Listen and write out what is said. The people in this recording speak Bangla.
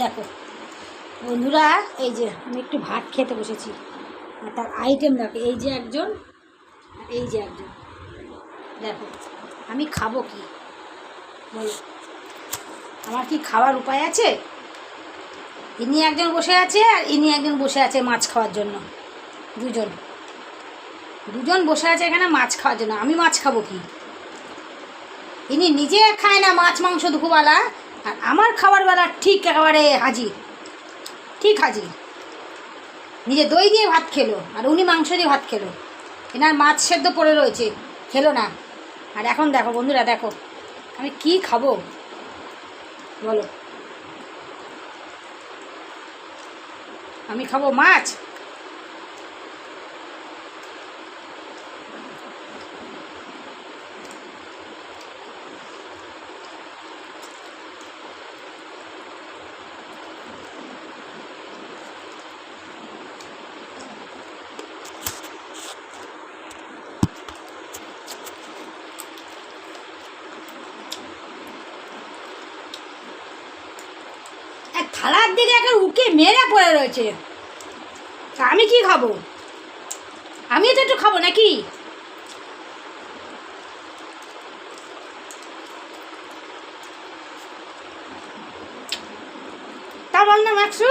দেখো বন্ধুরা, এই যে আমি একটু ভাত খেতে বসেছি, আর তার আইটেম দেখো, এই যে একজন আর এই যে একজন। দেখো আমি খাবো কি বলো, আমার কি খাওয়ার উপায় আছে? ইনি একজন বসে আছে আর ইনি একজন বসে আছে মাছ খাওয়ার জন্য। দুজন বসে আছে এখানে মাছ খাওয়ার জন্য। আমি মাছ খাবো কি? ইনি নিজে খায় না মাছ মাংস দুপুরবেলা, আর আমার খাবার বেলা ঠিক একেবারে হাজির, ঠিক হাজির। নিজে দই দিয়ে ভাত খেলো আর উনি মাংস দিয়ে ভাত খেলো। এনার মাছ সেদ্ধ পড়ে রয়েছে, খেলো না। আর এখন দেখো বন্ধুরা, দেখো আমি কি খাবো বলো। আমি খাবো মাছ। থালার দিকে এখন উঠে মেরে পড়ে রয়েছে, তা আমি কি খাবো? আমিও তো একটু খাবো নাকি? তা বল না মাকসু।